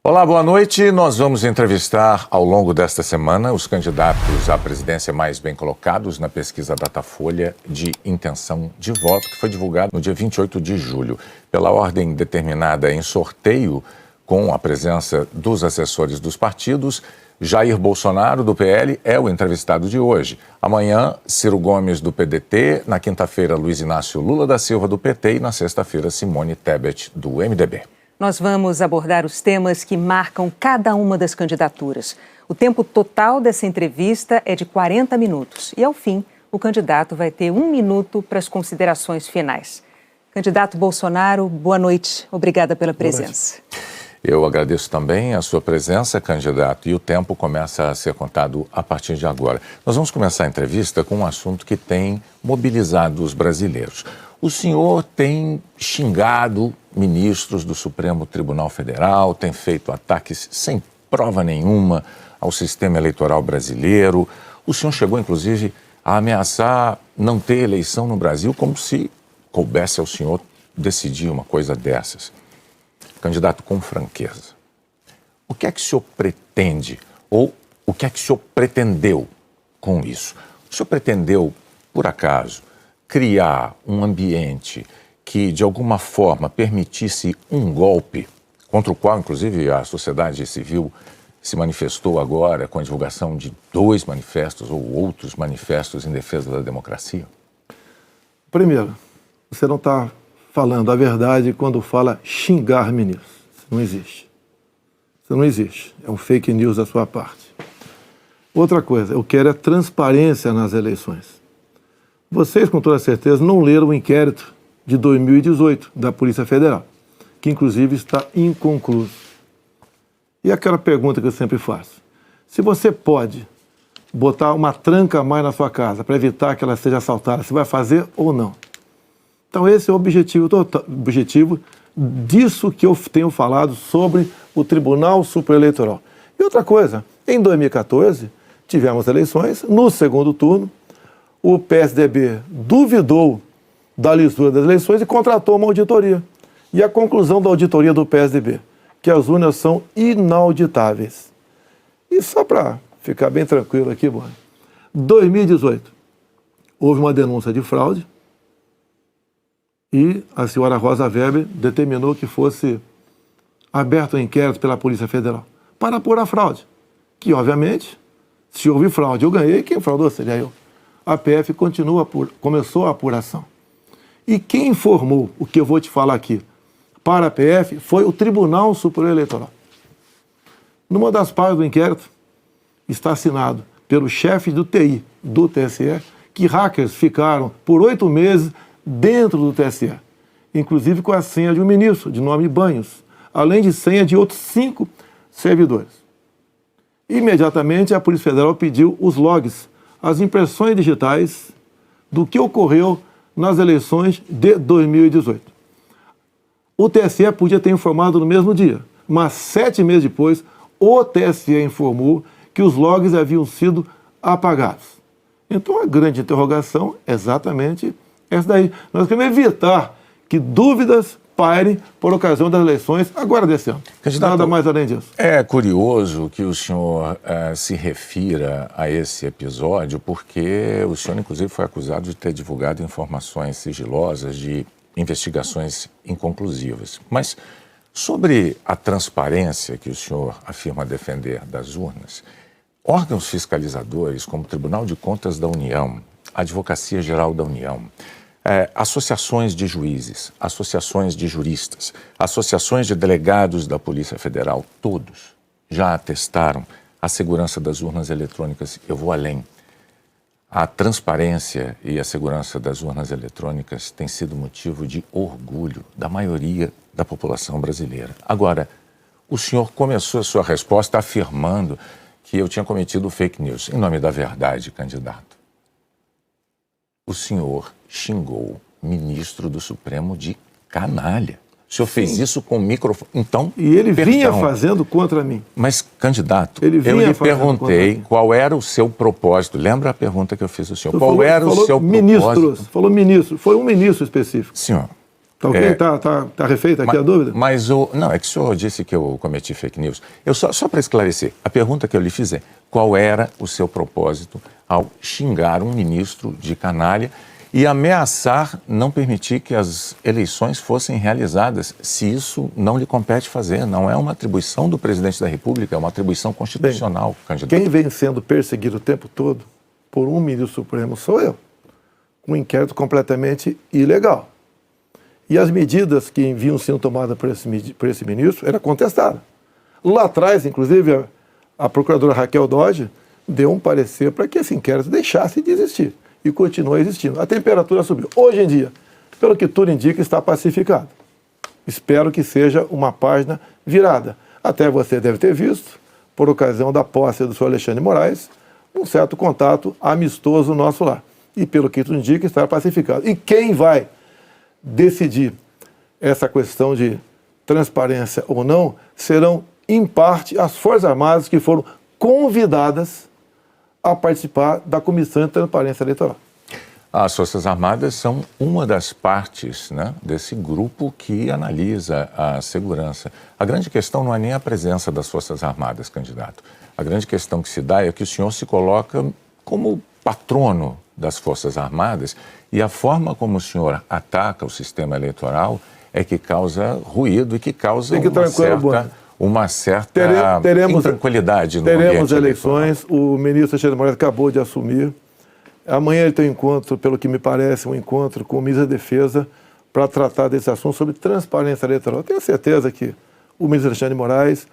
Olá, boa noite. Nós vamos entrevistar ao longo desta semana os candidatos à presidência mais bem colocados na pesquisa Datafolha de intenção de voto, que foi divulgada no dia 28 de julho. Pela ordem determinada em sorteio, com a presença dos assessores dos partidos, Jair Bolsonaro, do PL, é o entrevistado de hoje. Amanhã, Ciro Gomes, do PDT. Na quinta-feira, Luiz Inácio Lula da Silva, do PT. E na sexta-feira, Simone Tebet, do MDB. Nós vamos abordar os temas que marcam cada uma das candidaturas. O tempo total dessa entrevista é de 40 minutos. E, ao fim, o candidato vai ter 1 minuto para as considerações finais. Candidato Bolsonaro, boa noite. Obrigada pela presença. Eu agradeço também a sua presença, candidato, e o tempo começa a ser contado a partir de agora. Nós vamos começar a entrevista com um assunto que tem mobilizado os brasileiros. O senhor tem xingado ministros do Supremo Tribunal Federal, tem feito ataques sem prova nenhuma ao sistema eleitoral brasileiro. O senhor chegou, inclusive, a ameaçar não ter eleição no Brasil, como se coubesse ao senhor decidir uma coisa dessas. Candidato, com franqueza, o que é que o senhor pretende ou o que é que o senhor pretendeu com isso? O senhor pretendeu, por acaso, criar um ambiente que, de alguma forma, permitisse um golpe, contra o qual, inclusive, a sociedade civil se manifestou agora com a divulgação de 2 manifestos ou outros manifestos em defesa da democracia? Primeiro, você não está falando a verdade quando fala xingar ministros. Isso não existe. Isso não existe. É um fake news da sua parte. Outra coisa, eu quero é transparência nas eleições. Vocês, com toda certeza, não leram o inquérito de 2018 da Polícia Federal, que inclusive está inconcluso. E aquela pergunta que eu sempre faço: se você pode botar uma tranca a mais na sua casa para evitar que ela seja assaltada, você vai fazer ou não? Então esse é o objetivo disso que eu tenho falado sobre o Tribunal Superior Eleitoral. E outra coisa, em 2014 tivemos eleições, no segundo turno, o PSDB duvidou da lisura das eleições e contratou uma auditoria. E a conclusão da auditoria do PSDB, que as urnas são inauditáveis. E só para ficar bem tranquilo aqui, em 2018, houve uma denúncia de fraude e a senhora Rosa Weber determinou que fosse aberto um inquérito pela Polícia Federal para apurar a fraude. Que, obviamente, se houve fraude, eu ganhei, quem fraudou seria eu. A PF começou a apuração. E quem informou o que eu vou te falar aqui para a PF foi o Tribunal Superior Eleitoral. Numa das partes do inquérito está assinado pelo chefe do TI do TSE que hackers ficaram por 8 meses dentro do TSE, inclusive com a senha de um ministro, de nome Banhos, além de senha de outros 5 servidores. Imediatamente a Polícia Federal pediu os logs, as impressões digitais do que ocorreu nas eleições de 2018. O TSE podia ter informado no mesmo dia, mas 7 meses depois, o TSE informou que os logs haviam sido apagados. Então a grande interrogação é exatamente essa daí. Nós queremos evitar que dúvidas pairem por ocasião das eleições agora desse ano. Candidato, nada mais além disso. É curioso que o senhor se refira a esse episódio, porque o senhor, inclusive, foi acusado de ter divulgado informações sigilosas de investigações inconclusivas. Mas sobre a transparência que o senhor afirma defender das urnas, órgãos fiscalizadores como o Tribunal de Contas da União, a Advocacia Geral da União, associações de juízes, associações de juristas, associações de delegados da Polícia Federal, todos já atestaram a segurança das urnas eletrônicas. Eu vou além. A transparência e a segurança das urnas eletrônicas tem sido motivo de orgulho da maioria da população brasileira. Agora, o senhor começou a sua resposta afirmando que eu tinha cometido fake news. Em nome da verdade, candidato, o senhor xingou o ministro do Supremo de canalha. O senhor fez isso com o microfone. Então, e ele vinha fazendo contra mim. Mas, candidato, eu lhe perguntei qual era o seu propósito. Lembra a pergunta que eu fiz ao senhor? Qual era o seu propósito? Falou ministro. Foi um ministro específico. Senhor, Tá ok? Tá refeita aqui a dúvida? Mas não, é que o senhor disse que eu cometi fake news. Só para esclarecer, a pergunta que eu lhe fiz é: qual era o seu propósito ao xingar um ministro de canalha e ameaçar não permitir que as eleições fossem realizadas, se isso não lhe compete fazer? Não é uma atribuição do presidente da República, é uma atribuição constitucional, candidato. Quem vem sendo perseguido o tempo todo por um ministro supremo sou eu, com um inquérito completamente ilegal. E as medidas que vinham sendo tomadas por esse ministro eram contestadas. Lá atrás, inclusive, a procuradora Raquel Dodge deu um parecer para que esse inquérito deixasse de existir. E continua existindo. A temperatura subiu. Hoje em dia, pelo que tudo indica, está pacificado. Espero que seja uma página virada. Até você deve ter visto, por ocasião da posse do senhor Alexandre de Moraes, um certo contato amistoso nosso lá. E pelo que tudo indica, está pacificado. E quem vai decidir essa questão de transparência ou não serão, em parte, as Forças Armadas que foram convidadas a participar da Comissão de Transparência Eleitoral. As Forças Armadas são uma das partes, né, desse grupo que analisa a segurança. A grande questão não é nem a presença das Forças Armadas, candidato. A grande questão que se dá é que o senhor se coloca como patrono das Forças Armadas e a forma como o senhor ataca o sistema eleitoral é que causa ruído e que causa uma certa intranquilidade no ambiente eleitoral. Teremos eleições, o ministro Alexandre de Moraes acabou de assumir. Amanhã ele tem um encontro, pelo que me parece, um encontro com o ministro da Defesa para tratar desse assunto sobre transparência eleitoral. Eu tenho certeza que o ministro Alexandre de Moraes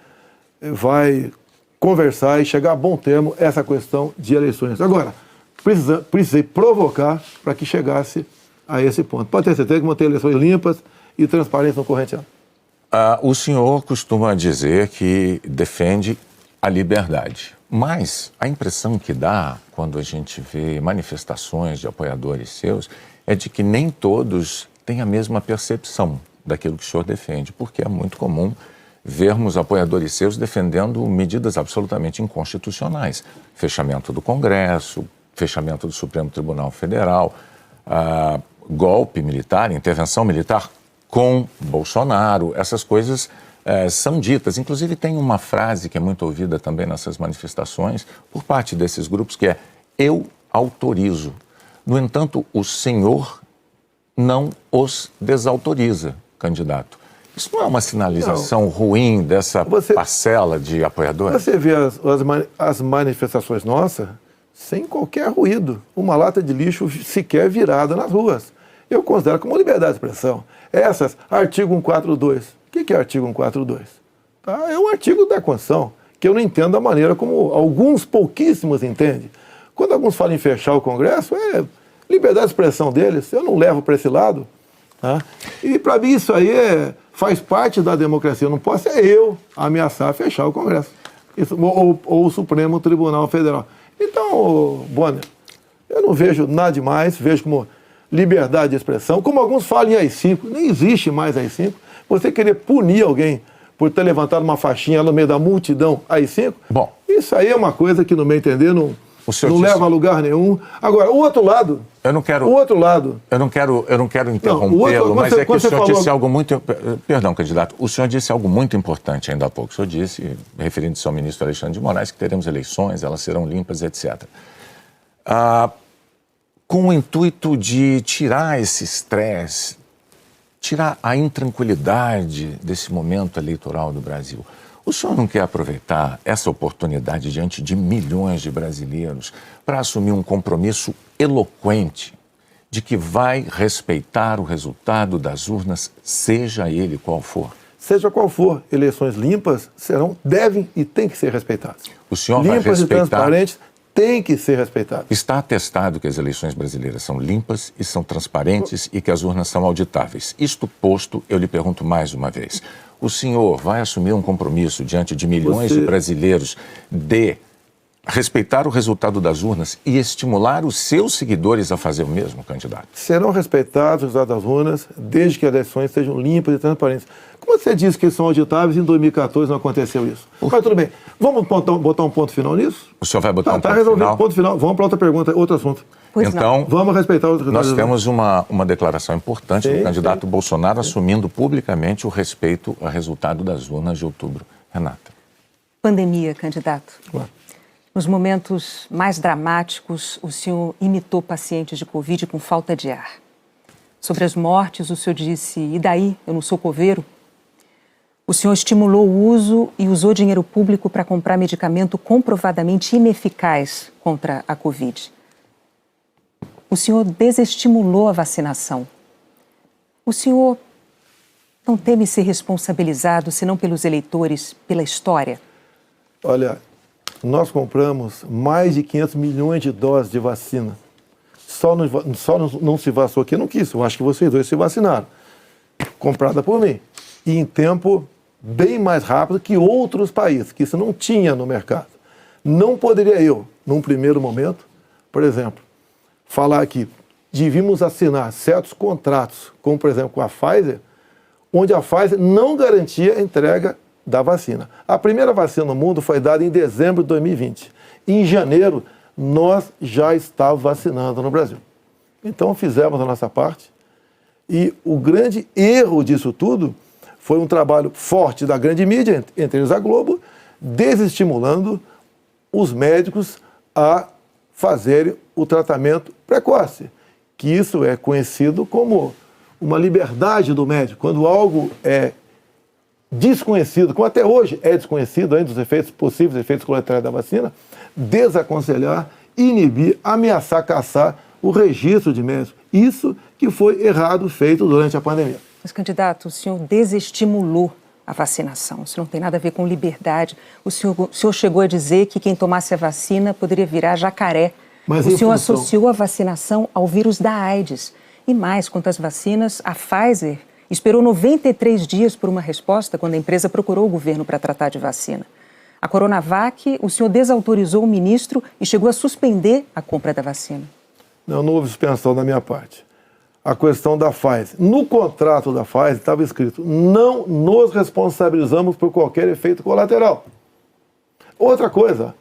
vai conversar e chegar a bom termo essa questão de eleições. Agora, precisei provocar para que chegasse a esse ponto. Pode ter certeza que vão ter eleições limpas e transparência no corrente ano. O senhor costuma dizer que defende a liberdade, mas a impressão que dá quando a gente vê manifestações de apoiadores seus é de que nem todos têm a mesma percepção daquilo que o senhor defende, porque é muito comum vermos apoiadores seus defendendo medidas absolutamente inconstitucionais. Fechamento do Congresso, fechamento do Supremo Tribunal Federal, golpe militar, intervenção militar com Bolsonaro, essas coisas são ditas. Inclusive tem uma frase que é muito ouvida também nessas manifestações por parte desses grupos que é: eu autorizo. No entanto, o senhor não os desautoriza, candidato. Isso não é uma sinalização ruim dessa parcela de apoiadores? Você vê as manifestações nossas sem qualquer ruído, uma lata de lixo sequer virada nas ruas. Eu considero como liberdade de expressão. Essas, artigo 142. O que é artigo 142? É um artigo da Constituição, que eu não entendo da maneira como alguns pouquíssimos entendem. Quando alguns falam em fechar o Congresso, é liberdade de expressão deles, eu não levo para esse lado. Tá? E para mim isso aí faz parte da democracia. Eu não posso eu ameaçar fechar o Congresso. Isso, ou o Supremo Tribunal Federal. Então, Bonner, eu não vejo nada demais, vejo como liberdade de expressão, como alguns falam em AI-5, nem existe mais AI-5. Você querer punir alguém por ter levantado uma faixinha no meio da multidão AI-5, bom, isso aí é uma coisa que, no meu entender, não leva a lugar nenhum. Agora, o outro lado... Eu não quero interrompê-lo, mas é que o senhor disse algo muito... Perdão, candidato. O senhor disse algo muito importante ainda há pouco. O senhor disse, referindo-se ao ministro Alexandre de Moraes, que teremos eleições, elas serão limpas, etc. Com o intuito de tirar esse estresse, tirar a intranquilidade desse momento eleitoral do Brasil. O senhor não quer aproveitar essa oportunidade diante de milhões de brasileiros para assumir um compromisso eloquente de que vai respeitar o resultado das urnas, seja ele qual for? Seja qual for, eleições limpas devem e têm que ser respeitadas. O senhor vai respeitar... Limpas e transparentes têm que ser respeitadas. Está atestado que as eleições brasileiras são limpas e são transparentes e que as urnas são auditáveis. Isto posto, eu lhe pergunto mais uma vez. O senhor vai assumir um compromisso diante de milhões de brasileiros de respeitar o resultado das urnas e estimular os seus seguidores a fazer o mesmo, candidato? Serão respeitados os resultados das urnas desde que as eleições sejam limpas e transparentes. Como você disse que são auditáveis, em 2014 não aconteceu isso. Mas tudo bem. Vamos botar um ponto final nisso? O senhor vai botar um ponto final? Tá resolvido, ponto final. Vamos para outra pergunta, outro assunto. Então, vamos respeitar os resultados. Nós temos uma declaração importante do candidato Bolsonaro assumindo publicamente o respeito ao resultado das urnas de outubro. Renata. Pandemia, candidato. Nos momentos mais dramáticos, o senhor imitou pacientes de Covid com falta de ar. Sobre as mortes, o senhor disse, e daí, eu não sou coveiro? O senhor estimulou o uso e usou dinheiro público para comprar medicamento comprovadamente ineficaz contra a Covid. O senhor desestimulou a vacinação. O senhor não teme ser responsabilizado, senão pelos eleitores, pela história? Olha, nós compramos mais de 500 milhões de doses de vacina. Só não se vacinou quem não quis. Eu acho que vocês dois se vacinaram. Comprada por mim. E em tempo bem mais rápido que outros países, que isso não tinha no mercado. Não poderia eu, num primeiro momento, por exemplo, falar que devíamos assinar certos contratos, como por exemplo com a Pfizer, onde a Pfizer não garantia a entrega da vacina. A primeira vacina no mundo foi dada em dezembro de 2020. Em janeiro, nós já estávamos vacinando no Brasil. Então, fizemos a nossa parte. E o grande erro disso tudo foi um trabalho forte da grande mídia, entre eles a Globo, desestimulando os médicos a fazerem o tratamento precoce, que isso é conhecido como uma liberdade do médico. Quando algo é desconhecido, como até hoje é desconhecido ainda os efeitos possíveis, efeitos colaterais da vacina, desaconselhar, inibir, ameaçar, caçar o registro de médicos. Isso que foi errado feito durante a pandemia. Mas, candidato, o senhor desestimulou a vacinação. Isso não tem nada a ver com liberdade. O senhor chegou a dizer que quem tomasse a vacina poderia virar jacaré. Mas o senhor associou a vacinação ao vírus da AIDS. E mais, quanto às vacinas, a Pfizer esperou 93 dias por uma resposta quando a empresa procurou o governo para tratar de vacina. A Coronavac, o senhor desautorizou o ministro e chegou a suspender a compra da vacina. Não houve suspensão da minha parte. A questão da Pfizer. No contrato da Pfizer estava escrito: não nos responsabilizamos por qualquer efeito colateral. Outra coisa,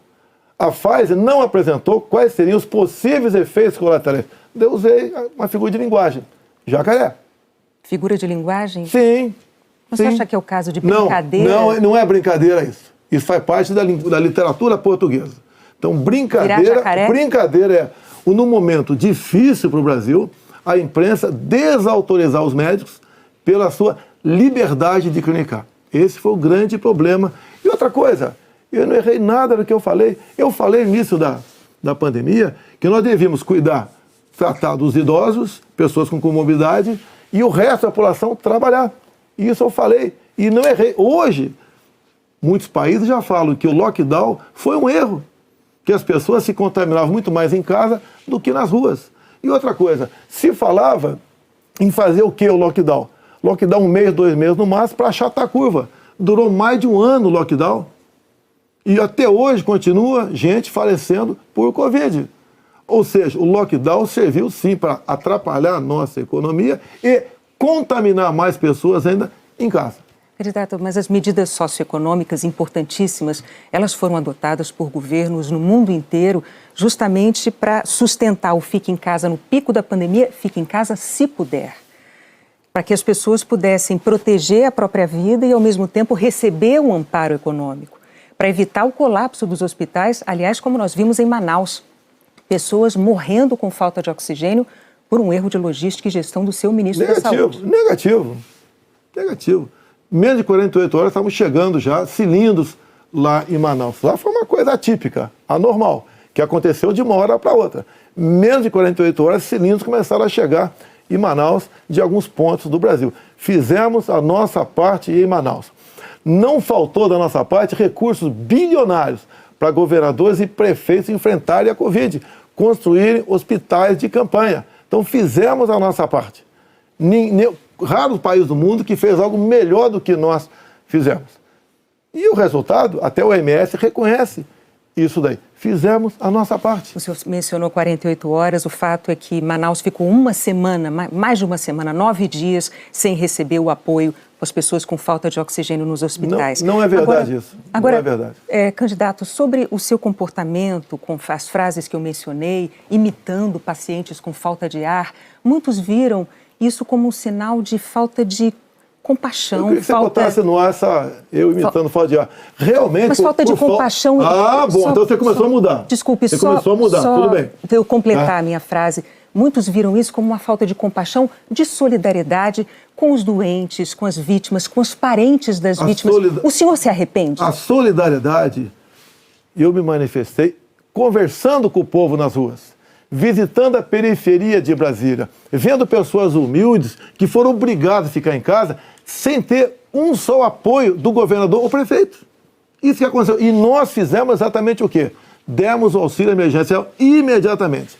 a Pfizer não apresentou quais seriam os possíveis efeitos colaterais. Eu usei uma figura de linguagem, jacaré. Figura de linguagem? Sim. Você acha que é o caso de brincadeira? Não é brincadeira isso. Isso faz parte da literatura portuguesa. Então, brincadeira é, no momento difícil para o Brasil, a imprensa desautorizar os médicos pela sua liberdade de clinicar. Esse foi o grande problema. E outra coisa, eu não errei nada do que eu falei. Eu falei no início da pandemia que nós devíamos tratar dos idosos, pessoas com comorbidade, e o resto da população trabalhar. Isso eu falei e não errei. Hoje, muitos países já falam que o lockdown foi um erro, que as pessoas se contaminavam muito mais em casa do que nas ruas. E outra coisa, se falava em fazer o que o lockdown? Lockdown 1 mês, 2 meses no máximo para achatar a curva. Durou mais de 1 ano o lockdown. E até hoje continua gente falecendo por Covid. Ou seja, o lockdown serviu sim para atrapalhar a nossa economia e contaminar mais pessoas ainda em casa. Candidato, mas as medidas socioeconômicas importantíssimas, elas foram adotadas por governos no mundo inteiro justamente para sustentar o fique em casa no pico da pandemia, fique em casa se puder. Para que as pessoas pudessem proteger a própria vida e, ao mesmo tempo, receber um amparo econômico. Para evitar o colapso dos hospitais, aliás, como nós vimos em Manaus. Pessoas morrendo com falta de oxigênio por um erro de logística e gestão do seu ministro da Saúde. Negativo. Menos de 48 horas estavam chegando já cilindros lá em Manaus. Lá foi uma coisa atípica, anormal, que aconteceu de uma hora para outra. Menos de 48 horas, cilindros começaram a chegar em Manaus de alguns pontos do Brasil. Fizemos a nossa parte em Manaus. Não faltou da nossa parte recursos bilionários para governadores e prefeitos enfrentarem a Covid, construírem hospitais de campanha. Então fizemos a nossa parte. Raro país do mundo que fez algo melhor do que nós fizemos. E o resultado, até o OMS reconhece isso daí. Fizemos a nossa parte. O senhor mencionou 48 horas, o fato é que Manaus ficou uma semana, mais de uma semana, 9 dias, sem receber o apoio das pessoas com falta de oxigênio nos hospitais. Não é verdade isso. Agora, não é verdade. Candidato, sobre o seu comportamento, com as frases que eu mencionei, imitando pacientes com falta de ar, muitos viram isso como um sinal de falta de compaixão. Eu queria que você botasse no ar eu imitando falta de ar. Realmente... Mas falta de compaixão... Então você começou a mudar. Desculpe, você começou a mudar, tudo bem. Para eu completar a minha frase, muitos viram isso como uma falta de compaixão, de solidariedade com os doentes, com as vítimas, com os parentes das vítimas. O senhor se arrepende? A solidariedade, eu me manifestei conversando com o povo nas ruas, visitando a periferia de Brasília, vendo pessoas humildes que foram obrigadas a ficar em casa sem ter um só apoio do governador ou prefeito. Isso que aconteceu. E nós fizemos exatamente o quê? Demos o auxílio emergencial imediatamente.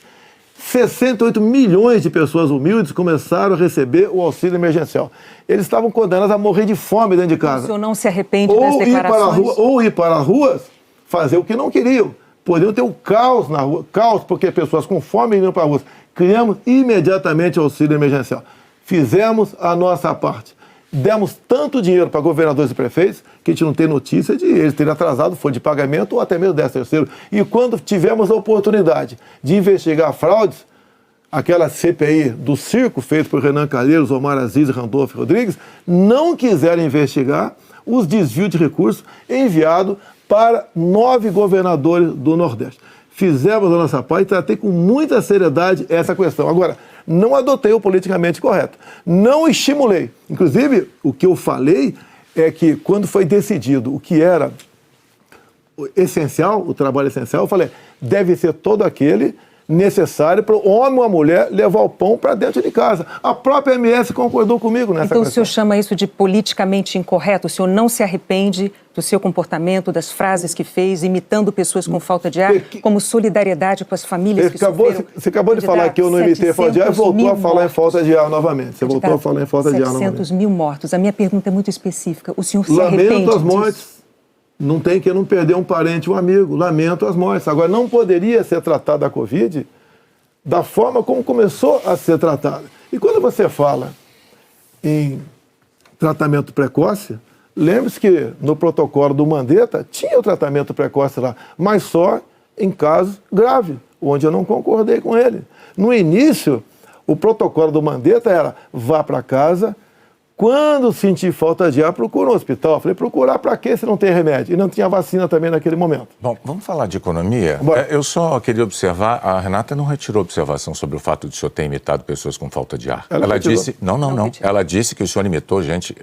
68 milhões de pessoas humildes começaram a receber o auxílio emergencial. Eles estavam condenados a morrer de fome dentro de casa. O senhor não se arrepende das declarações? Ou ir para as ruas, fazer o que não queriam. Poderiam ter o caos na rua, caos porque pessoas com fome iriam para a rua. Criamos imediatamente o auxílio emergencial. Fizemos a nossa parte. Demos tanto dinheiro para governadores e prefeitos que a gente não tem notícia de eles terem atrasado folha de pagamento ou até mesmo 13º. E quando tivemos a oportunidade de investigar fraudes, aquela CPI do circo feita por Renan Calheiros, Omar Aziz e Randolfo Rodrigues, não quiseram investigar os desvios de recursos enviados para 9 governadores do Nordeste. Fizemos a nossa parte e tratei com muita seriedade essa questão. Agora, não adotei o politicamente correto. Não estimulei. Inclusive, o que eu falei é que quando foi decidido o que era essencial, o trabalho essencial, eu falei, deve ser todo aquele necessário para o homem ou a mulher levar o pão para dentro de casa. A própria MS concordou comigo nessa questão. Então o senhor chama isso de politicamente incorreto? O senhor não se arrepende do seu comportamento, das frases que fez, imitando pessoas com falta de ar, como solidariedade com as famílias que sofreram? Você acabou de falar que eu não imitei falta de ar e voltou a falar em falta de ar novamente. Você voltou a falar em falta de ar novamente. 700 mil mortos. A minha pergunta é muito específica. O senhor se arrepende disso? Lamento as mortes. Não tem que não perder um parente, um amigo. Lamento as mortes. Agora, não poderia ser tratada a Covid da forma como começou a ser tratada. E quando você fala em tratamento precoce, lembre-se que no protocolo do Mandetta tinha o tratamento precoce lá, mas só em casos graves, onde eu não concordei com ele. No início, o protocolo do Mandetta era vá para casa. Quando sentir falta de ar, procura um hospital. Eu falei, procurar para quê se não tem remédio? E não tinha vacina também naquele momento. Bom, vamos falar de economia? Eu só queria observar, a Renata não retirou observação sobre o fato de o senhor ter imitado pessoas com falta de ar. Ela disse, não. Ela disse que o senhor imitou gente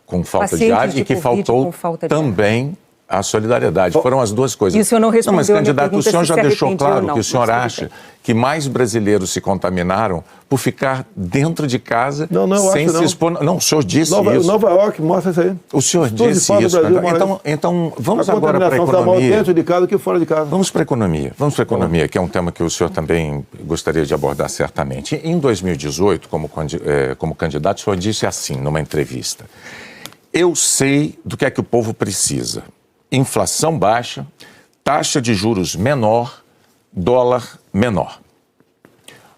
com falta de ar e que faltou também a solidariedade. Foram as duas coisas. E o senhor não respondeu. Mas, candidato, o senhor já deixou claro que o senhor acha que mais brasileiros se contaminaram por ficar dentro de casa sem se expor. Não, o senhor disse isso. Nova York mostra isso aí. O senhor disse isso. Então, vamos agora para a economia. Dentro de casa do que fora de casa. Vamos para a economia. Que é um tema que o senhor também gostaria de abordar certamente. Em 2018, como candidato, o senhor disse assim, numa entrevista: eu sei do que é que o povo precisa. Inflação baixa, taxa de juros menor, dólar menor.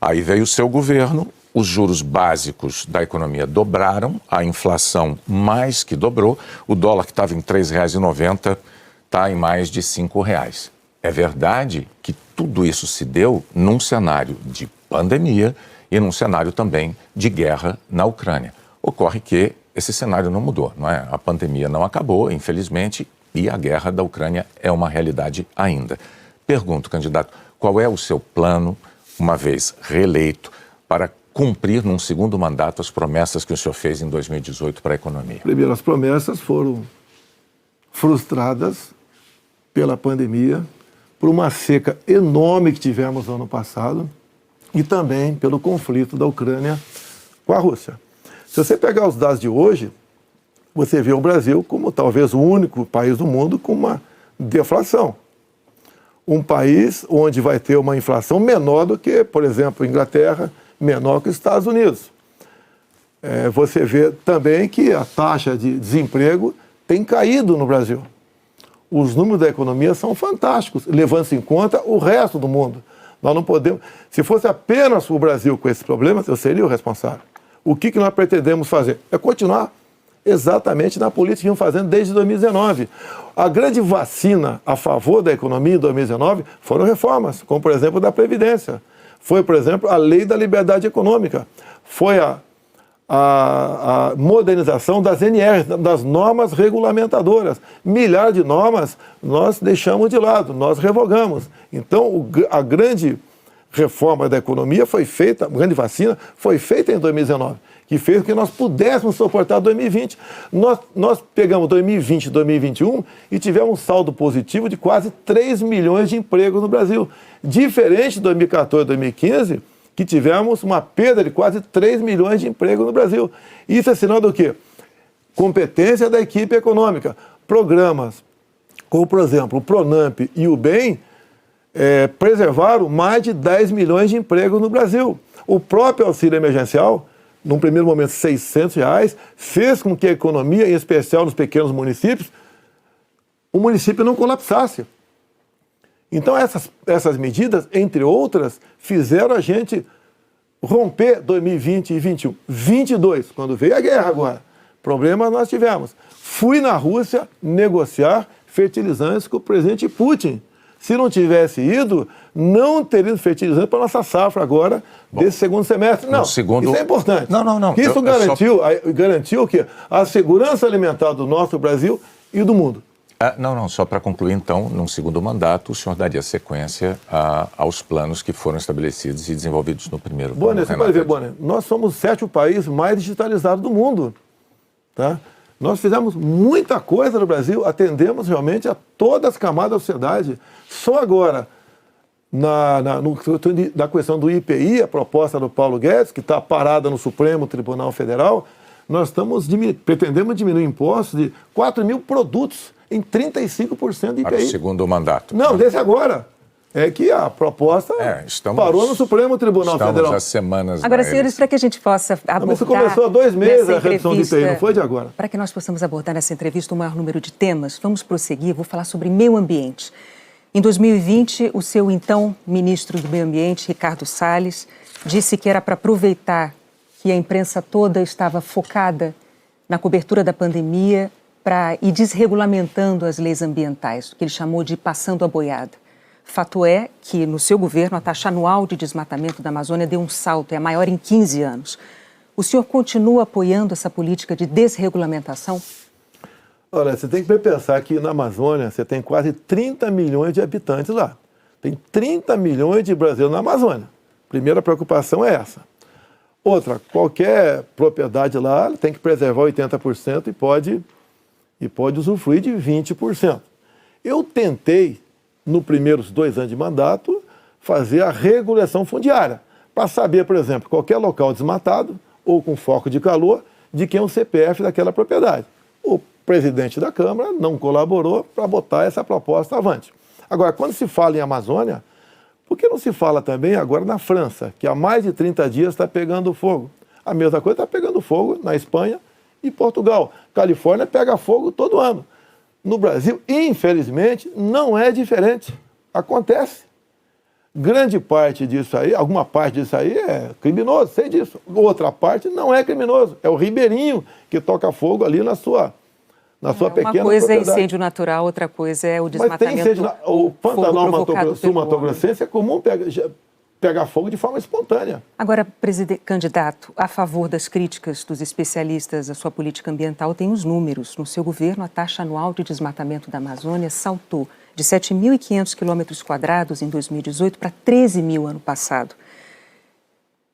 Aí veio o seu governo, os juros básicos da economia dobraram, a inflação mais que dobrou, o dólar que estava em R$ 3,90 está em mais de R$ 5,00. É verdade que tudo isso se deu num cenário de pandemia e num cenário também de guerra na Ucrânia. Ocorre que esse cenário não mudou, não é? A pandemia não acabou, infelizmente, e a guerra da Ucrânia é uma realidade ainda. Pergunto, candidato, qual é o seu plano, uma vez reeleito, para cumprir num segundo mandato as promessas que o senhor fez em 2018 para a economia? Primeiro, as promessas foram frustradas pela pandemia, por uma seca enorme que tivemos no ano passado e também pelo conflito da Ucrânia com a Rússia. Se você pegar os dados de hoje, você vê o Brasil como talvez o único país do mundo com uma deflação. Um país onde vai ter uma inflação menor do que, por exemplo, a Inglaterra, menor que os Estados Unidos. Você vê também que a taxa de desemprego tem caído no Brasil. os números da economia são fantásticos, levando-se em conta o resto do mundo. Nós não podemos... Se fosse apenas o Brasil com esses problemas, eu seria o responsável. O que nós pretendemos fazer? É continuar exatamente na política que vamos fazendo desde 2019. A grande vacina a favor da economia em 2019 foram reformas, como, por exemplo, da Previdência. Foi, por exemplo, a Lei da Liberdade Econômica. Foi a modernização das NRs, das normas regulamentadoras. Milhares de normas nós deixamos de lado, nós revogamos. Então, a grande reforma da economia foi feita, a grande vacina foi feita em 2019, que fez com que nós pudéssemos suportar 2020. Nós pegamos 2020 e 2021 e tivemos um saldo positivo de quase 3 milhões de empregos no Brasil. Diferente de 2014 e 2015, que tivemos uma perda de quase 3 milhões de empregos no Brasil. Isso é sinal do quê? Competência da equipe econômica. Programas como, por exemplo, o Pronamp e o BEM preservaram mais de 10 milhões de empregos no Brasil. O próprio auxílio emergencial, num primeiro momento R$600, fez com que a economia, em especial nos pequenos municípios, o município não colapsasse. Então essas medidas, entre outras, fizeram a gente romper 2020 e 2021. 22, quando veio a guerra agora, problemas nós tivemos. Fui na Rússia negociar fertilizantes com o presidente Putin. Se não tivesse ido, não teria fertilizante para a nossa safra agora, desse segundo semestre. Não, isso é importante. Não. Isso garantiu o quê? A segurança alimentar do nosso Brasil e do mundo. Só para concluir, então, num segundo mandato, o senhor daria sequência aos planos que foram estabelecidos e desenvolvidos no primeiro plano. Bonner, você pode ver, Bonner, nós somos o 7º país mais digitalizado do mundo. Tá? Nós fizemos muita coisa no Brasil, atendemos realmente a todas as camadas da sociedade. Só agora, na questão do IPI, a proposta do Paulo Guedes, que está parada no Supremo Tribunal Federal, nós pretendemos diminuir impostos de 4 mil produtos em 35% de IPI. Para o segundo mandato. Não, desse agora. É que a proposta parou no Supremo Tribunal Federal. Estamos há semanas. Agora, senhores, para que a gente possa abordar... Isso começou há 2 meses a redução de IPI, não foi de agora. Para que nós possamos abordar nessa entrevista o maior número de temas, vamos prosseguir, vou falar sobre meio ambiente. Em 2020, o seu então ministro do Meio Ambiente, Ricardo Salles, disse que era para aproveitar que a imprensa toda estava focada na cobertura da pandemia para ir desregulamentando as leis ambientais, o que ele chamou de passando a boiada. Fato é que, no seu governo, a taxa anual de desmatamento da Amazônia deu um salto, é a maior em 15 anos. O senhor continua apoiando essa política de desregulamentação? Olha, você tem que pensar que na Amazônia você tem quase 30 milhões de habitantes lá. Tem 30 milhões de brasileiros na Amazônia. Primeira preocupação é essa. Outra, qualquer propriedade lá tem que preservar 80% e pode usufruir de 20%. Eu tentei, nos primeiros 2 anos de mandato, fazer a regulação fundiária, para saber, por exemplo, qualquer local desmatado ou com foco de calor, de quem é o CPF daquela propriedade. O presidente da Câmara não colaborou para botar essa proposta avante. Agora, quando se fala em Amazônia, por que não se fala também agora na França, que há mais de 30 dias está pegando fogo? A mesma coisa está pegando fogo na Espanha e Portugal. Califórnia pega fogo todo ano. No Brasil, infelizmente, não é diferente. Acontece. Grande parte disso aí, alguma parte disso aí é criminoso, sei disso. Outra parte não é criminoso. É o ribeirinho que toca fogo ali na sua pequena Uma coisa propriedade. É incêndio natural, outra coisa é o desmatamento. Mas tem incêndio, o Pantanal Sul-Mato-Grossense é comum pegar fogo de forma espontânea. Agora, candidato, a favor das críticas dos especialistas à sua política ambiental, tem os números. No seu governo, a taxa anual de desmatamento da Amazônia saltou de 7.500 km² em 2018 para 13 mil ano passado.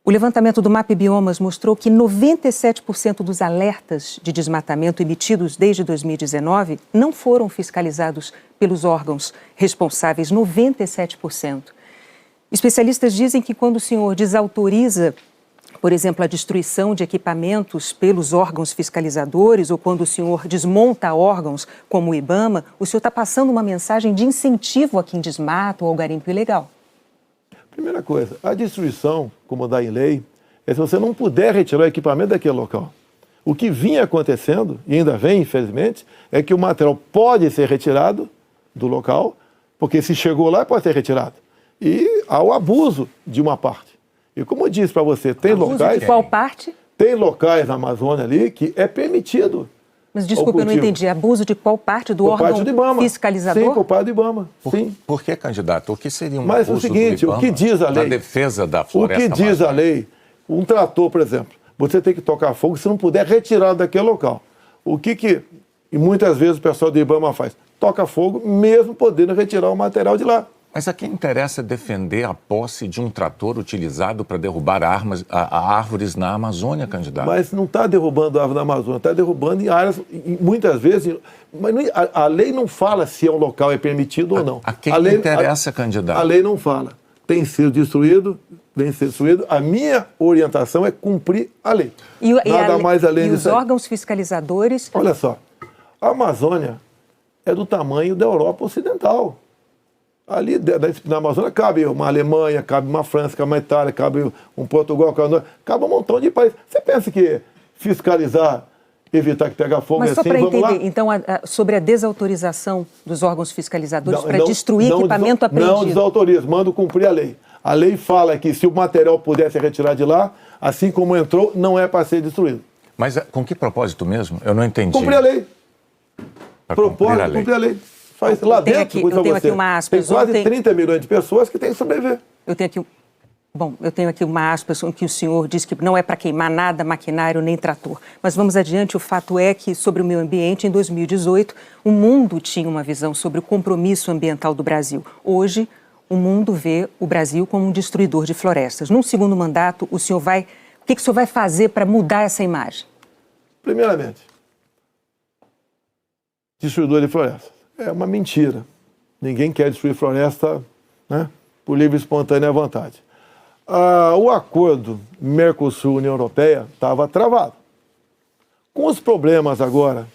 O levantamento do MAP Biomas mostrou que 97% dos alertas de desmatamento emitidos desde 2019 não foram fiscalizados pelos órgãos responsáveis, 97%. Especialistas dizem que quando o senhor desautoriza, por exemplo, a destruição de equipamentos pelos órgãos fiscalizadores ou quando o senhor desmonta órgãos como o IBAMA, o senhor está passando uma mensagem de incentivo a quem desmata ou ao garimpo ilegal. Primeira coisa, a destruição, como dá em lei, é se você não puder retirar o equipamento daquele local. O que vinha acontecendo, e ainda vem, infelizmente, é que o material pode ser retirado do local, porque se chegou lá pode ser retirado. E há o abuso de uma parte. E como eu disse para você, tem abuso locais... de qual parte? Tem locais na Amazônia ali que é permitido. Mas desculpa, eu não entendi. Abuso de qual parte do órgão parte do IBAMA. Fiscalizador? Sim, por parte do IBAMA. Sim. Por que, candidato? O que seria um Mas abuso o seguinte, do IBAMA o que diz a lei? na defesa da O floresta que diz a amazônica? lei? Um trator, por exemplo, você tem que tocar fogo se não puder retirar daquele local. O que e muitas vezes o pessoal do IBAMA faz? Toca fogo mesmo podendo retirar o material de lá. Mas a quem interessa defender a posse de um trator utilizado para derrubar árvores na Amazônia, candidato? Mas não está derrubando a árvore na Amazônia, está derrubando em áreas, muitas vezes... Mas a lei não fala se um local é permitido ou não. A quem a lei, interessa, candidato? A lei não fala. Tem sido destruído, vem ser destruído. A minha orientação é cumprir a lei. Nada mais além disso. E os órgãos fiscalizadores... Olha só, a Amazônia é do tamanho da Europa Ocidental. Ali na Amazônia cabe uma Alemanha, cabe uma França, cabe uma Itália, cabe um Portugal, cabe um montão de países. Você pensa que fiscalizar, evitar que pegue fogo Mas assim, só para vamos lá? entender, então, sobre a desautorização dos órgãos fiscalizadores para destruir equipamento apreendido. Não desautoriza, mando cumprir a lei. A lei fala que se o material puder ser retirado de lá, assim como entrou, não é para ser destruído. Mas com que propósito mesmo? Eu não entendi. Cumprir a lei. Propósito, cumprir a lei. Faz lá dentro, eu tenho aqui uma aspas. Tem quase 30 milhões de pessoas que têm que sobreviver. Eu tenho aqui uma aspas em que o senhor diz que não é para queimar nada, maquinário nem trator. Mas vamos adiante, o fato é que, sobre o meio ambiente, em 2018, o mundo tinha uma visão sobre o compromisso ambiental do Brasil. Hoje, o mundo vê o Brasil como um destruidor de florestas. Num segundo mandato, o que o senhor vai fazer para mudar essa imagem? Primeiramente, destruidor de florestas. É uma mentira. Ninguém quer destruir floresta, né, por livre e espontânea vontade. O acordo Mercosul-União Europeia estava travado. Com os problemas agora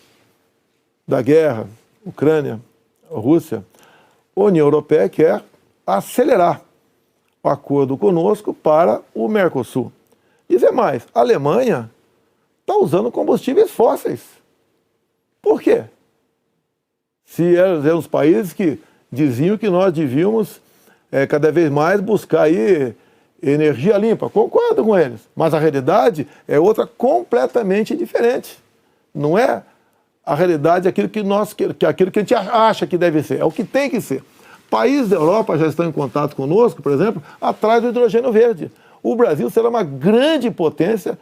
da guerra, Ucrânia, Rússia, a União Europeia quer acelerar o acordo conosco para o Mercosul. Dizer mais, a Alemanha está usando combustíveis fósseis. Por quê? Se eram os países que diziam que nós devíamos cada vez mais buscar aí energia limpa. Concordo com eles, mas a realidade é outra completamente diferente. Não é a realidade aquilo que a gente acha que deve ser, é o que tem que ser. Países da Europa já estão em contato conosco, por exemplo, atrás do hidrogênio verde. O Brasil será uma grande potência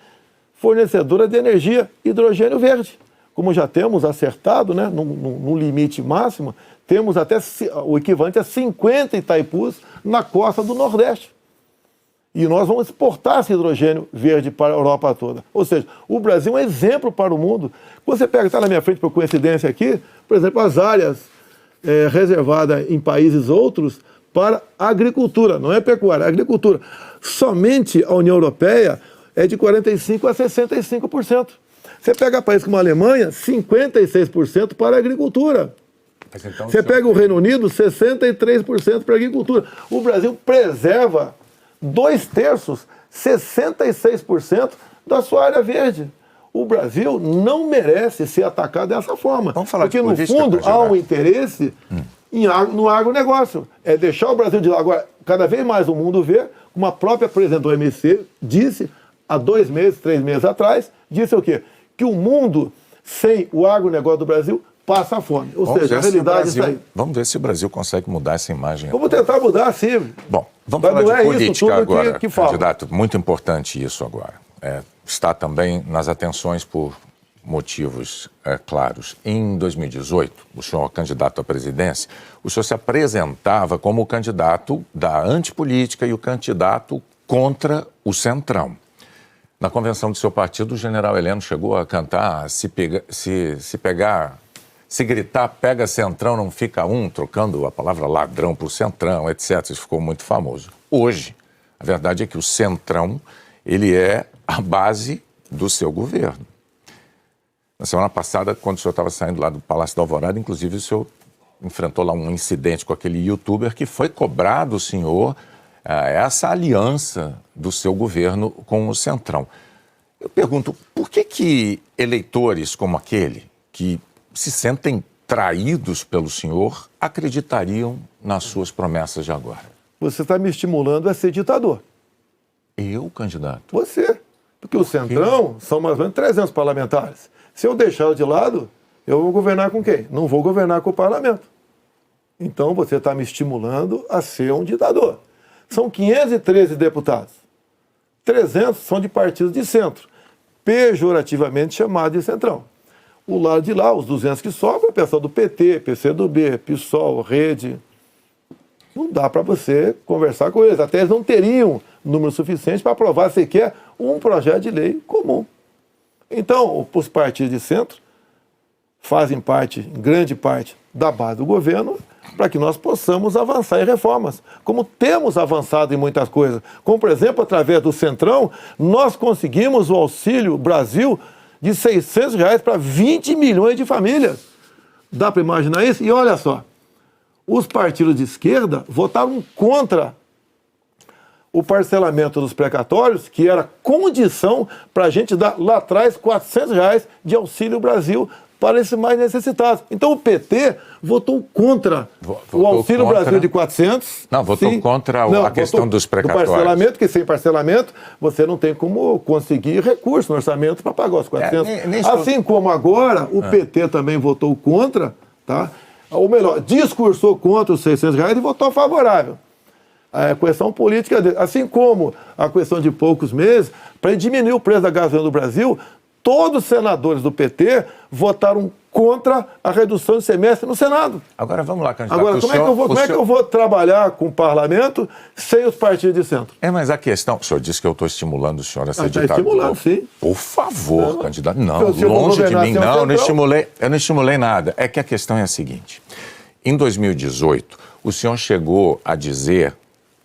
fornecedora de energia hidrogênio verde. Como já temos acertado, né, no limite máximo, temos até o equivalente a 50 Itaipus na costa do Nordeste. E nós vamos exportar esse hidrogênio verde para a Europa toda. Ou seja, o Brasil é um exemplo para o mundo. Quando você pega, está na minha frente por coincidência aqui, por exemplo, as áreas reservadas em países outros para agricultura, não é pecuária, é agricultura. Somente a União Europeia é de 45% a 65%. Você pega países como a Alemanha, 56% para a agricultura. Então, você pega o Reino Unido, 63% para a agricultura. O Brasil preserva 2/3, 66% da sua área verde. O Brasil não merece ser atacado dessa forma. Vamos falar porque, de política, no fundo, candidato. há um interesse no agronegócio. É deixar o Brasil de lado. Agora, cada vez mais o mundo vê, como a própria presidente do OMC disse, há 2 meses, 3 meses atrás, disse o quê? Que o mundo, sem o agronegócio do Brasil, passa fome. Ou seja, a realidade está aí. Vamos ver se o Brasil consegue mudar essa imagem. Vamos tentar mudar, sim. Bom, vamos Mas falar não de é isso política tudo agora, que fala. candidato. Muito importante isso agora. Está também nas atenções por motivos claros. Em 2018, o senhor candidato à presidência, o senhor se apresentava como o candidato da antipolítica e o candidato contra o Centrão. Na convenção do seu partido, o general Heleno chegou a cantar se gritar, pega Centrão, não fica um, trocando a palavra ladrão por Centrão, etc. Isso ficou muito famoso. Hoje, a verdade é que o Centrão, ele é a base do seu governo. Na semana passada, quando o senhor estava saindo lá do Palácio da Alvorada, inclusive o senhor enfrentou lá um incidente com aquele youtuber que foi cobrar do senhor essa aliança do seu governo com o Centrão. Eu pergunto, por que eleitores como aquele, que se sentem traídos pelo senhor, acreditariam nas suas promessas de agora? Você está me estimulando a ser ditador. Eu, candidato? Você. Porque o Centrão são mais ou menos 300 parlamentares. Se eu deixar de lado, eu vou governar com quem? Não vou governar com o parlamento. Então você está me estimulando a ser um ditador. São 513 deputados. 300 são de partidos de centro, pejorativamente chamado de Centrão. O lado de lá, os 200 que sobram, é o pessoal do PT, PCdoB, PSOL, Rede. Não dá para você conversar com eles. Até eles não teriam número suficiente para aprovar sequer um projeto de lei comum. Então, os partidos de centro fazem parte, em grande parte, da base do governo para que nós possamos avançar em reformas, como temos avançado em muitas coisas. Como, por exemplo, através do Centrão, nós conseguimos o Auxílio Brasil de R$600 para 20 milhões de famílias. Dá para imaginar isso? E olha só, os partidos de esquerda votaram contra o parcelamento dos precatórios, que era condição para a gente dar lá atrás R$400 de Auxílio Brasil para esses mais necessitados. Então o PT votou contra o Auxílio Brasil de 400. Não, votou contra a questão dos precatórios. Do parcelamento, porque sem parcelamento você não tem como conseguir recurso no orçamento para pagar os 400. Assim como agora o PT também votou contra, tá? Ou melhor, discursou contra os R$600 e votou favorável. A questão política dele. Assim como a questão de poucos meses, para diminuir o preço da gasolina do Brasil, todos os senadores do PT votaram contra a redução de semestre no Senado. Agora vamos lá, candidato. Agora, como é que eu vou trabalhar com o parlamento sem os partidos de centro? Mas a questão... O senhor disse que eu estou estimulando o senhor a ser ditador. Está estimulando, sim. Por favor, candidato. Não, longe de mim, não. Eu não estimulei nada. É que a questão é a seguinte. Em 2018, o senhor chegou a dizer,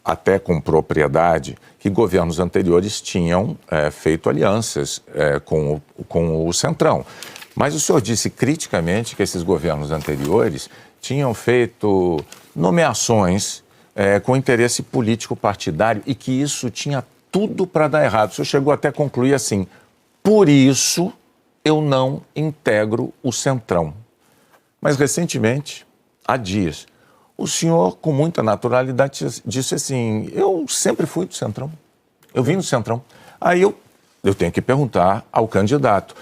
até com propriedade, que governos anteriores tinham feito alianças com o Centrão. Mas o senhor disse criticamente que esses governos anteriores tinham feito nomeações com interesse político partidário e que isso tinha tudo para dar errado. O senhor chegou até a concluir assim: por isso eu não integro o Centrão. Mas recentemente, há dias, o senhor, com muita naturalidade, disse assim: eu sempre fui do Centrão, eu vim do Centrão. Aí eu tenho que perguntar ao candidato,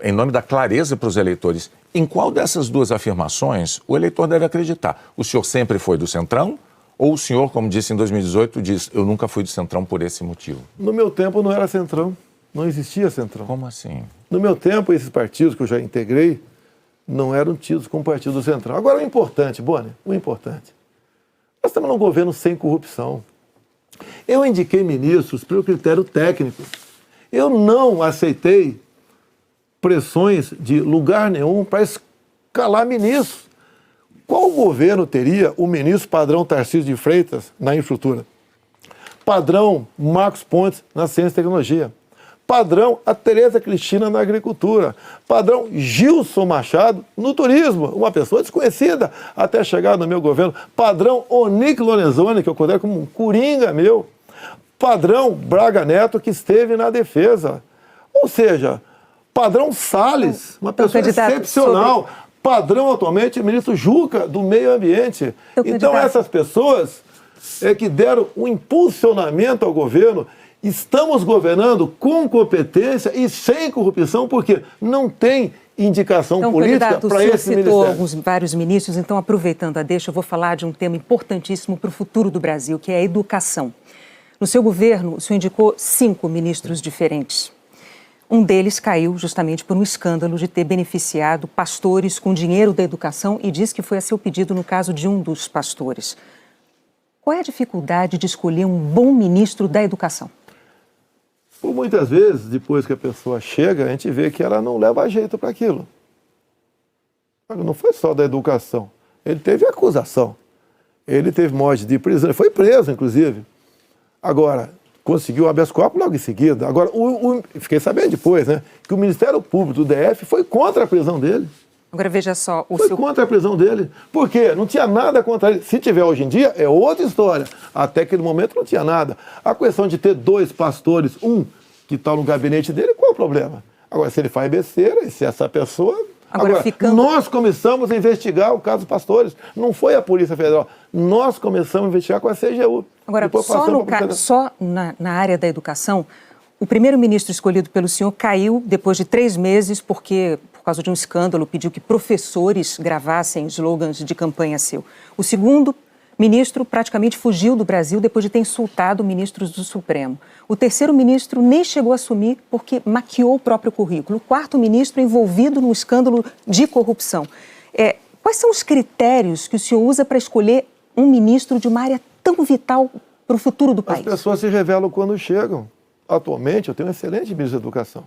em nome da clareza para os eleitores, em qual dessas duas afirmações o eleitor deve acreditar? O senhor sempre foi do Centrão? Ou o senhor, como disse em 2018, diz: eu nunca fui do Centrão por esse motivo? No meu tempo não era Centrão, não existia Centrão. Como assim? No meu tempo, esses partidos que eu já integrei não eram tidos como partido do Centrão. Agora, o importante, Bonner, nós estamos num governo sem corrupção. Eu indiquei ministros pelo critério técnico. Eu não aceitei pressões de lugar nenhum para escalar ministros. Qual governo teria o ministro padrão Tarcísio de Freitas na infraestrutura? Padrão Marcos Pontes na ciência e tecnologia? Padrão a Tereza Cristina na agricultura? Padrão Gilson Machado no turismo? Uma pessoa desconhecida até chegar no meu governo. Padrão Onic Lorenzoni, que eu considero como um coringa meu. Padrão Braga Neto, que esteve na defesa. Ou seja, padrão Salles, uma pessoa excepcional. Padrão atualmente o ministro Juca, do Meio Ambiente. Então essas pessoas que deram um impulsionamento ao governo. Estamos governando com competência e sem corrupção, porque não tem indicação política para esse ministério. O senhor citou vários ministros, então, aproveitando a deixa, eu vou falar de um tema importantíssimo para o futuro do Brasil, que é a educação. No seu governo, o senhor indicou 5 ministros diferentes. Um deles caiu justamente por um escândalo de ter beneficiado pastores com dinheiro da educação e diz que foi a seu pedido no caso de um dos pastores. Qual é a dificuldade de escolher um bom ministro da educação? Por muitas vezes, depois que a pessoa chega, a gente vê que ela não leva jeito para aquilo. Não foi só da educação. Ele teve acusação. Ele teve morte de prisão. Ele foi preso, inclusive. Agora, conseguiu o habeas corpus logo em seguida. Agora, fiquei sabendo depois, né, que o Ministério Público do DF foi contra a prisão dele. Agora, veja só... Foi contra a prisão dele. Por quê? Não tinha nada contra ele. Se tiver hoje em dia, é outra história. Até aquele momento não tinha nada. A questão de ter 2 pastores, um que está no gabinete dele, qual é o problema? Agora, se ele faz besteira, e se essa pessoa Agora, nós começamos a investigar o caso dos pastores. Não foi a Polícia Federal. Nós começamos a investigar com a CGU. Agora, só na área da educação, o primeiro-ministro escolhido pelo senhor caiu depois de 3 meses por causa de um escândalo, pediu que professores gravassem slogans de campanha seu. O segundo ministro praticamente fugiu do Brasil depois de ter insultado ministros do Supremo. O terceiro ministro nem chegou a assumir porque maquiou o próprio currículo. O quarto ministro envolvido num escândalo de corrupção. Quais são os critérios que o senhor usa para escolher um ministro de uma área tão vital para o futuro do país? As pessoas se revelam quando chegam. Atualmente, eu tenho um excelente ministro da Educação.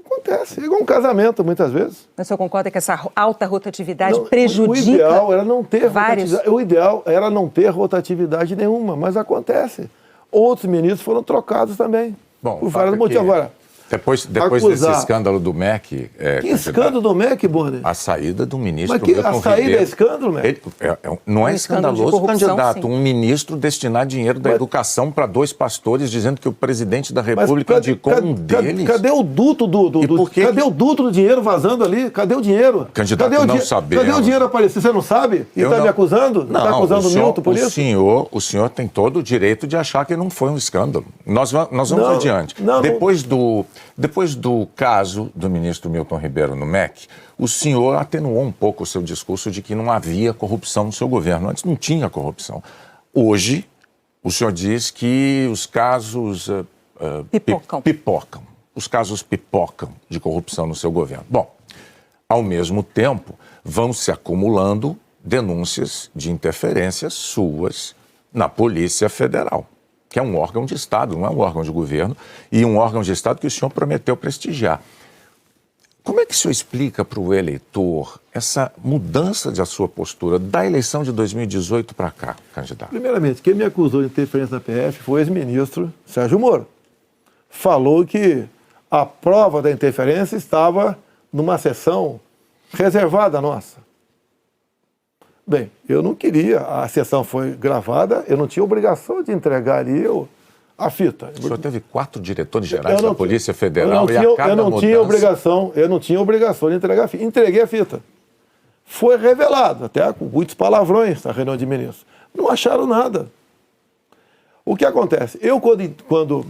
Acontece, é igual um casamento, muitas vezes. Mas o senhor concorda que essa alta rotatividade prejudica o ideal era não ter vários... O ideal era não ter rotatividade nenhuma, mas acontece. Outros ministros foram trocados também. Bom, por vários motivos. Agora, depois desse escândalo do MEC... que escândalo do MEC, Boni? A saída do ministro... Mas a saída é escândalo, MEC? Não é escandaloso, candidato. Um ministro destinar dinheiro da educação para 2 pastores, dizendo que o presidente da República indicou um deles. Cadê o duto cadê o duto do dinheiro vazando ali? Cadê o dinheiro? Candidato, não sabemos. Cadê o dinheiro aparecer? Você não sabe? E está me acusando? Não, está acusando o Milton por isso? O senhor tem todo o direito de achar que não foi um escândalo. Nós vamos adiante. Depois do caso do ministro Milton Ribeiro no MEC, o senhor atenuou um pouco o seu discurso de que não havia corrupção no seu governo. Antes não tinha corrupção. Hoje, o senhor diz que os casos pipocam. Os casos pipocam de corrupção no seu governo. Bom, ao mesmo tempo, vão se acumulando denúncias de interferências suas na Polícia Federal, que é um órgão de Estado, não é um órgão de governo, e um órgão de Estado que o senhor prometeu prestigiar. Como é que o senhor explica para o eleitor essa mudança da sua postura da eleição de 2018 para cá, candidato? Primeiramente, quem me acusou de interferência na PF foi o ex-ministro Sérgio Moro. Falou que a prova da interferência estava numa sessão reservada nossa. Bem, eu não queria, a sessão foi gravada, eu não tinha obrigação de entregar ali a fita. O senhor teve 4 diretores gerais da Polícia Federal eu não tinha obrigação de entregar a fita. Entreguei a fita. Foi revelado, até com muitos palavrões na reunião de ministros. Não acharam nada. O que acontece? Eu, quando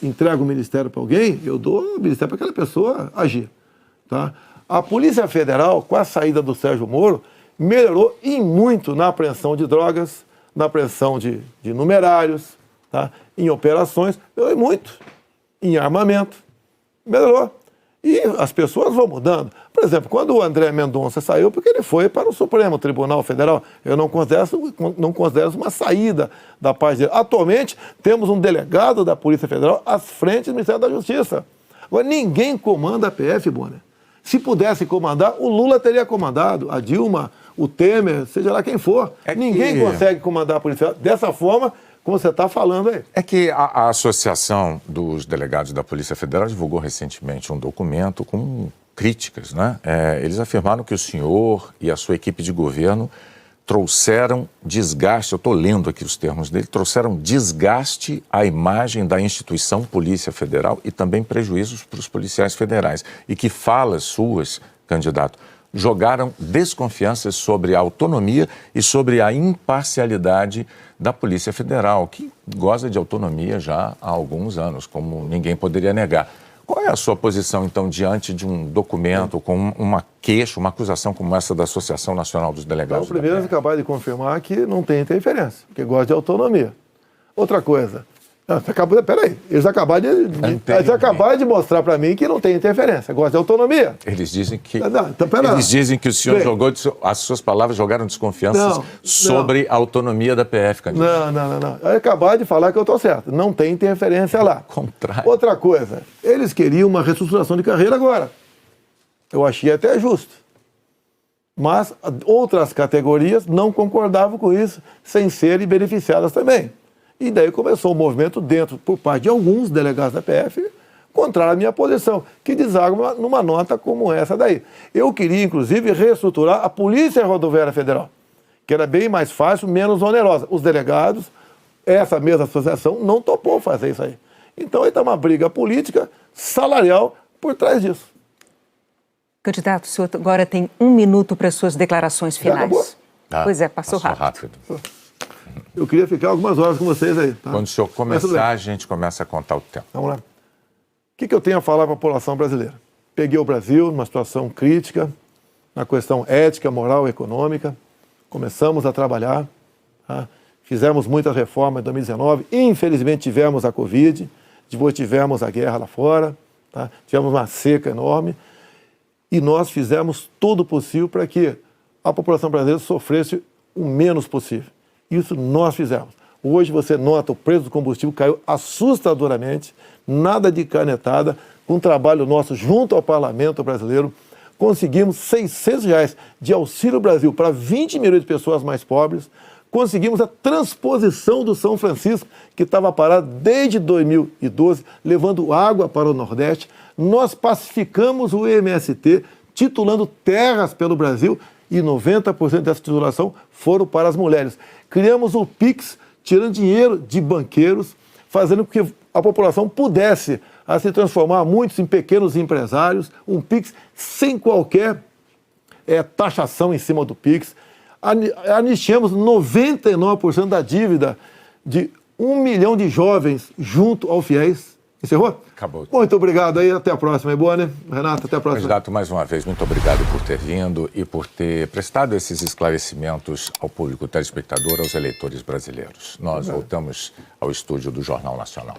entrego o ministério para alguém, eu dou o ministério para aquela pessoa agir. Tá? A Polícia Federal, com a saída do Sérgio Moro, melhorou e muito na apreensão de drogas, na apreensão de numerários, tá? Em operações, melhorou muito. Em armamento, melhorou. E as pessoas vão mudando. Por exemplo, quando o André Mendonça saiu, porque ele foi para o Supremo Tribunal Federal, eu não considero uma saída da paz dele. Atualmente, temos um delegado da Polícia Federal à frente do Ministério da Justiça. Agora, ninguém comanda a PF, Bonner. Se pudesse comandar, o Lula teria comandado, a Dilma, o Temer, seja lá quem for. Ninguém consegue comandar a Polícia dessa forma como você está falando aí. É que a Associação dos Delegados da Polícia Federal divulgou recentemente um documento com críticas, né? Eles afirmaram que o senhor e a sua equipe de governo trouxeram desgaste, eu estou lendo aqui os termos dele, trouxeram desgaste à imagem da instituição Polícia Federal e também prejuízos para os policiais federais. E que falas suas, candidato, jogaram desconfianças sobre a autonomia e sobre a imparcialidade da Polícia Federal, que goza de autonomia já há alguns anos, como ninguém poderia negar. Qual é a sua posição, então, diante de um documento com uma queixa, uma acusação como essa da Associação Nacional dos Delegados? Então, primeiro, acabar de confirmar que não tem interferência, que gosta de autonomia. Outra coisa, peraí, eles acabaram de mostrar para mim que não tem interferência, gosta de autonomia. Eles dizem que, eles dizem que o senhor jogou, as suas palavras jogaram desconfianças sobre a autonomia da PF, candidato. Não. Acabaram de falar que eu estou certo, não tem interferência lá. Contrário. Outra coisa, eles queriam uma reestruturação de carreira agora. Eu achei até justo. Mas outras categorias não concordavam com isso, sem serem beneficiadas também. E daí começou um movimento por parte de alguns delegados da PF, contrário à minha posição, que deságua numa nota como essa daí. Eu queria, inclusive, reestruturar a Polícia Rodoviária Federal, que era bem mais fácil, menos onerosa. Os delegados, essa mesma associação, não topou fazer isso aí. Então, aí está uma briga política, salarial, por trás disso. Candidato, o senhor agora tem 1 minuto para suas declarações finais. Pois é, passou rápido. Eu queria ficar algumas horas com vocês aí. Tá? Quando o senhor começar, a gente começa a contar o tempo. Vamos lá. O que eu tenho a falar para a população brasileira? Peguei o Brasil numa situação crítica, na questão ética, moral e econômica. Começamos a trabalhar, tá? Fizemos muitas reformas em 2019. Infelizmente tivemos a Covid, depois tivemos a guerra lá fora, tá? Tivemos uma seca enorme. E nós fizemos todo o possível para que a população brasileira sofresse o menos possível. Isso nós fizemos. Hoje você nota o preço do combustível caiu assustadoramente, nada de canetada, com o trabalho nosso junto ao Parlamento brasileiro, conseguimos R$600 de Auxílio Brasil para 20 milhões de pessoas mais pobres, conseguimos a transposição do São Francisco, que estava parado desde 2012, levando água para o Nordeste. Nós pacificamos o MST, titulando terras pelo Brasil, e 90% dessa titulação foram para as mulheres. Criamos o PIX, tirando dinheiro de banqueiros, fazendo com que a população pudesse se transformar muitos em pequenos empresários, um PIX sem qualquer taxação em cima do PIX. Anistiamos 99% da dívida de 1 milhão de jovens junto ao FIES. Encerrou? Acabou. Muito obrigado aí, até a próxima. É boa, né? Renato, até a próxima. Candidato, mais uma vez, muito obrigado por ter vindo e por ter prestado esses esclarecimentos ao público telespectador, aos eleitores brasileiros. Nós voltamos ao estúdio do Jornal Nacional.